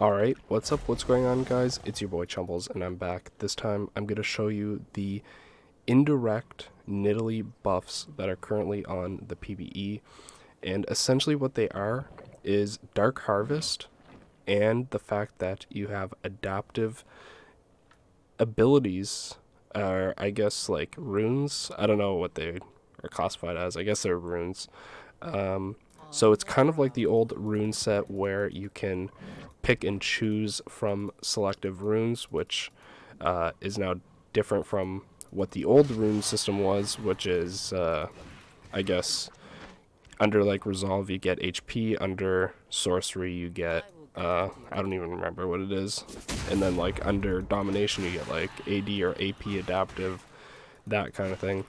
Alright, what's up, what's going on, guys? It's your boy Chumbles, and I'm back. This time, I'm going to show you the indirect Nidalee buffs that are currently on the PvE. And essentially what they are is Dark Harvest, and the fact that you have adaptive abilities, or I guess like runes. I don't know what they are classified as. I guess they're runes. So it's kind of like the old rune set where you can pick and choose from selective runes, which is now different from what the old rune system was, which is, I guess, under like Resolve you get HP, under Sorcery you get, I don't even remember what it is, and then like under Domination you get like AD or AP adaptive, that kind of thing.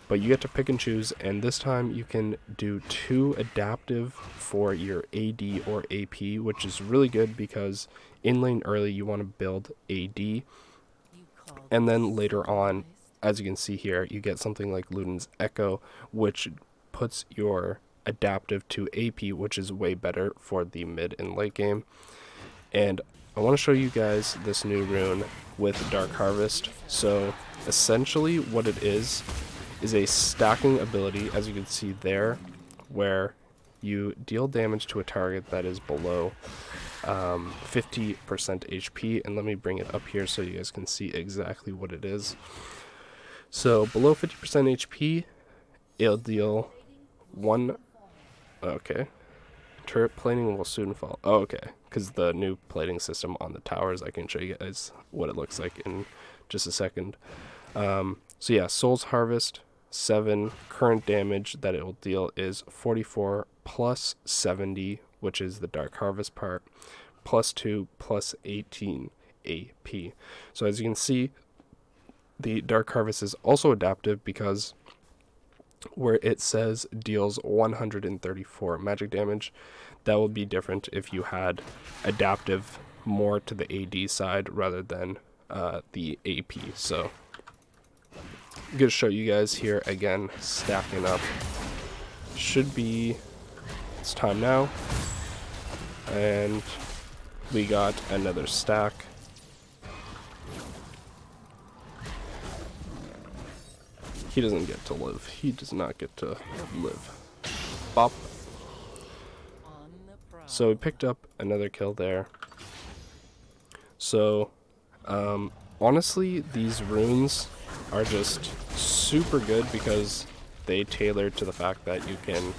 But you get to pick and choose, and this time you can do 2 adaptive for your AD or AP, which is really good because in lane early you want to build AD, and then later on, as you can see here, you get something like Luden's Echo, which puts your adaptive to AP, which is way better for the mid and late game. And I want to show you guys this new rune with Dark Harvest. So essentially what it is a stacking ability, as you can see there, where you deal damage to a target that is below 50% HP. And let me bring it up here so you guys can see exactly what it is. So below 50% HP, it'll deal 1... Okay. Turret plating will soon fall. Oh, okay. Because the new plating system on the towers, I can show you guys what it looks like in just a second. So yeah, Soul's Harvest, 7. Current damage that it will deal is 44 plus 70, which is the Dark Harvest part, plus 2 plus 18 AP. So as you can see, the Dark Harvest is also adaptive because where it says deals 134 magic damage, that would be different if you had adaptive more to the AD side rather than the AP. So I'm going to show you guys here again, stacking up. Should be, it's time now, and we got another stack. He doesn't get to live. He does not get to live. Bop. So we picked up another kill there. So, honestly, these runes are just super good because they tailor to the fact that you can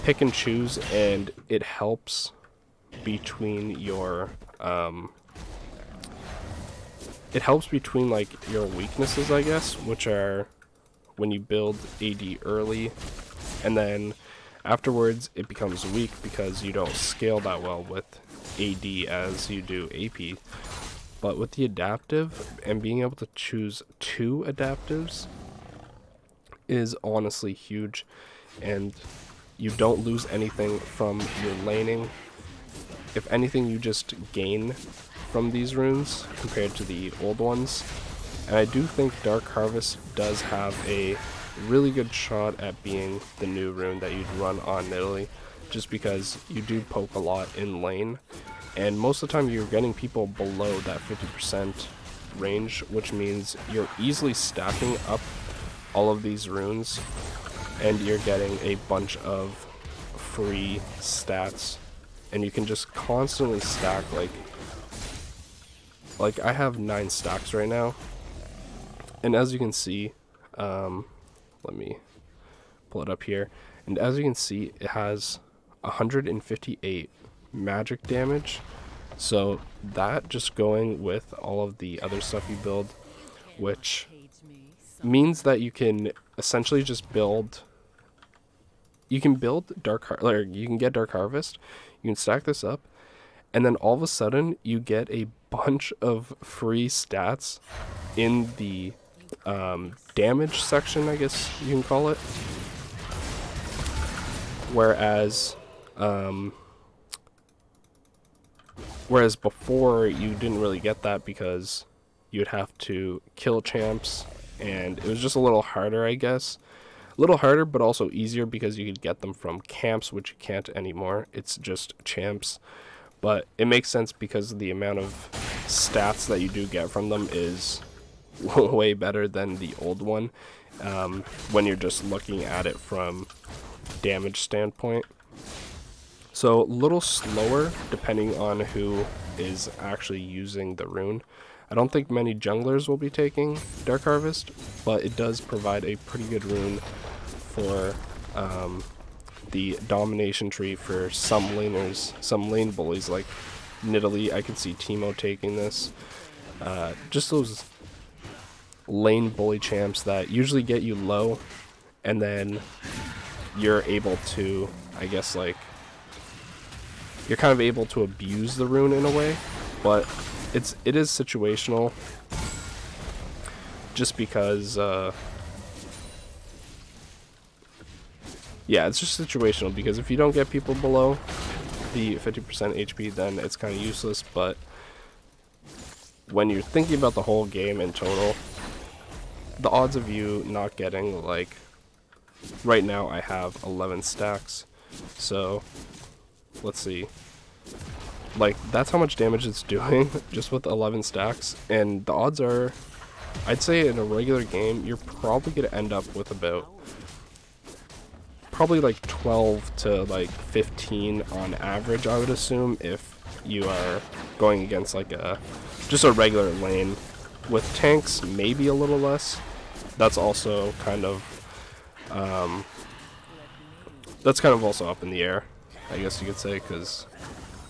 pick and choose, and it helps between your like your weaknesses, I guess, which are when you build AD early, and then afterwards it becomes weak because you don't scale that well with AD as you do AP. But with the adaptive and being able to choose 2 adaptives is honestly huge, and you don't lose anything from your laning. If anything, you just gain from these runes compared to the old ones. And I do think Dark Harvest does have a really good shot at being the new rune that you'd run on Nidalee, just because you do poke a lot in lane, and most of the time you're getting people below that 50% range, which means you're easily stacking up all of these runes and you're getting a bunch of free stats, and you can just constantly stack. Like I have 9 stacks right now, and as you can see, let me pull it up here, and as you can see, it has 158 magic damage. So that just going with all of the other stuff you build, which means that you can essentially just build, you can get Dark Harvest, you can stack this up, and then all of a sudden you get a bunch of free stats in the damage section, I guess you can call it. Whereas before you didn't really get that because you'd have to kill champs, and it was just a little harder, I guess. A little harder, but also easier because you could get them from camps, which you can't anymore. It's just champs. but it makes sense because the amount of stats that you do get from them is way better than the old one, when you're just looking at it from damage standpoint. So a little slower depending on who is actually using the rune. I don't think many junglers will be taking Dark Harvest, but it does provide a pretty good rune for the domination tree for some laners, some lane bullies like Nidalee. I could see Teemo taking this. Just those lane bully champs that usually get you low, and then you're able to, I guess, like, you're kind of able to abuse the rune in a way, but it is situational, just because yeah, it's just situational, because if you don't get people below the 50% HP, then it's kind of useless. But when you're thinking about the whole game in total, the odds of you not getting, like, right now I have 11 stacks, so let's see, like, that's how much damage it's doing just with 11 stacks, and the odds are, I'd say in a regular game, you're probably going to end up with about, probably like 12 to like 15 on average, I would assume, if you are going against like just a regular lane. With tanks, maybe a little less. That's also kind of, that's kind of also up in the air, I guess you could say, because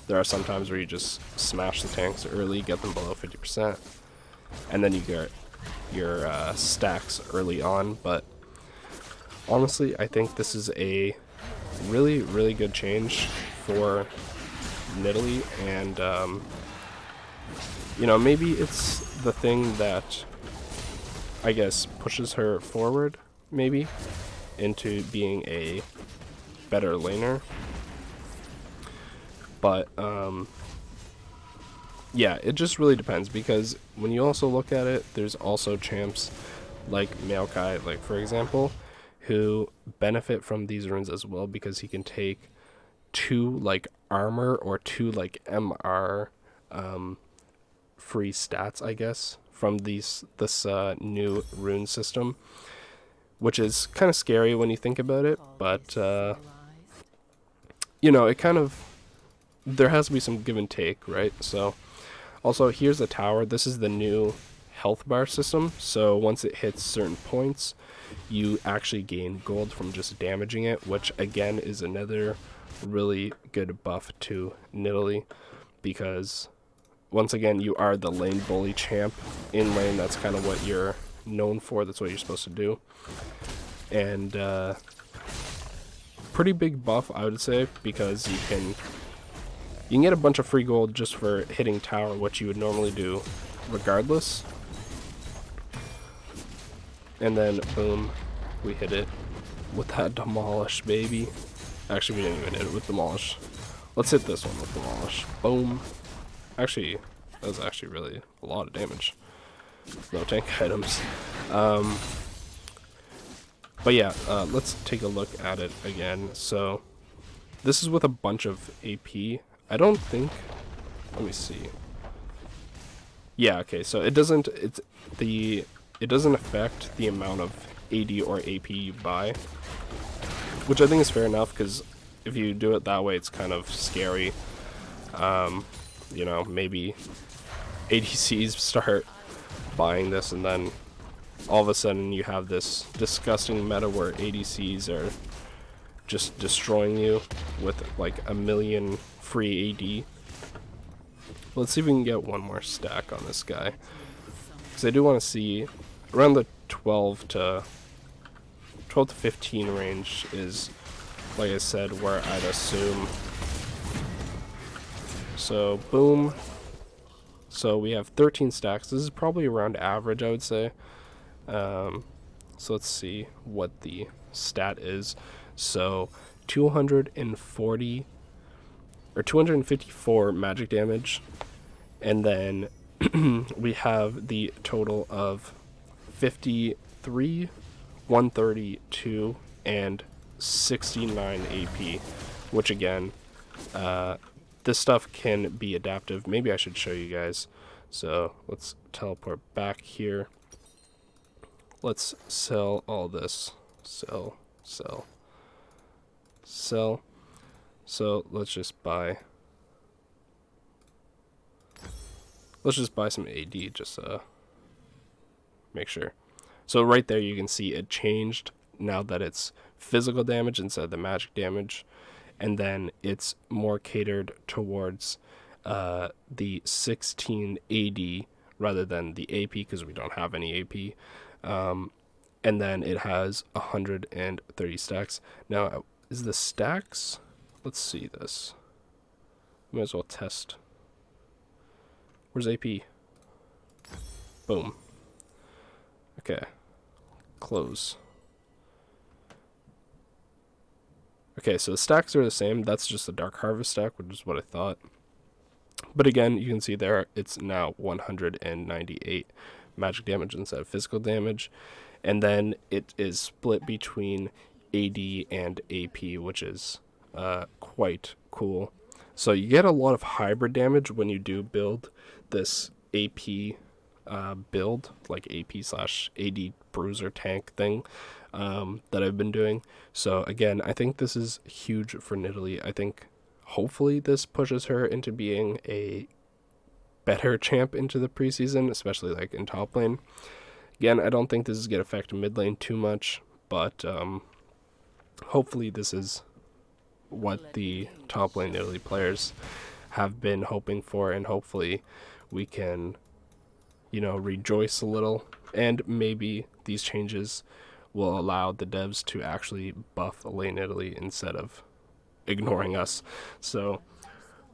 there are some times where you just smash the tanks early, get them below 50%, and then you get your stacks early on. But honestly, I think this is a really, really good change for Nidalee, and you know, maybe it's the thing that, I guess, pushes her forward, maybe, into being a better laner. But yeah, it just really depends, because when you also look at it, there's also champs like Maokai, like, for example, who benefit from these runes as well, because he can take 2 like armor or 2 like MR free stats, I guess, from this new rune system, which is kind of scary when you think about it. But you know, it kind of, there has to be some give and take, right? So also, here's the tower. This is the new health bar system, so once it hits certain points, you actually gain gold from just damaging it, which again is another really good buff to Nidalee, because once again, you are the lane bully champ in lane. That's kind of what you're known for. That's what you're supposed to do. And pretty big buff, I would say, because you can get a bunch of free gold just for hitting tower, which you would normally do regardless. And then boom, we hit it with that demolish, baby. Actually, we didn't even hit it with demolish. Let's hit this one with demolish. Boom. Actually, that was actually really a lot of damage. No tank items. But yeah, let's take a look at it again. So this is with a bunch of AP. I don't think, let me see. Yeah, okay, so it doesn't affect the amount of AD or AP you buy, which I think is fair enough, because if you do it that way, it's kind of scary. You know, maybe ADCs start buying this, and then all of a sudden you have this disgusting meta where ADCs are just destroying you with like a million free AD. Let's see if we can get one more stack on this guy, because I do want to see around the 12 to 15 range is, like I said, where I'd assume. So boom, so we have 13 stacks. This is probably around average, I would say. So let's see what the stat is. So 240 or 254 magic damage, and then we have the total of 53, 132, and 69 AP, which again, this stuff can be adaptive. Maybe I should show you guys. So let's teleport back here. Let's sell all this. Sell, sell, sell. So let's just buy some AD, just make sure. So right there you can see it changed now that it's physical damage instead of the magic damage, and then it's more catered towards the 16 AD rather than the AP, because we don't have any AP. And then it has 130 stacks. Now, is the stacks? Let's see this. Might as well test. Where's AP? Boom. Okay. Close. Okay, so the stacks are the same. That's just the Dark Harvest stack, which is what I thought. But again, you can see there, it's now 198 magic damage instead of physical damage. And then it is split between AD and AP, which is quite cool. So you get a lot of hybrid damage when you do build this AP build, like AP/AD bruiser tank thing that I've been doing. So again, I think this is huge for Nidalee. I think hopefully this pushes her into being a better champ into the preseason, especially like in top lane. Again, I don't think this is going to affect mid lane too much, but hopefully this is what the top lane Nidalee players have been hoping for, and hopefully we can, you know, rejoice a little, and maybe these changes will allow the devs to actually buff lane Nidalee instead of ignoring us. So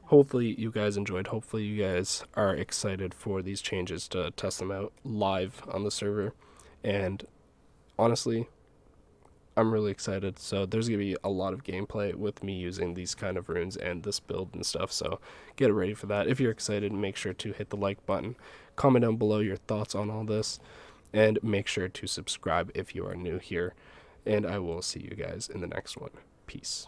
hopefully you guys enjoyed. Hopefully you guys are excited for these changes to test them out live on the server. And honestly, I'm really excited. So there's going to be a lot of gameplay with me using these kind of runes and this build and stuff. So get ready for that. If you're excited, make sure to hit the like button. Comment down below your thoughts on all this. And make sure to subscribe if you are new here. And I will see you guys in the next one. Peace.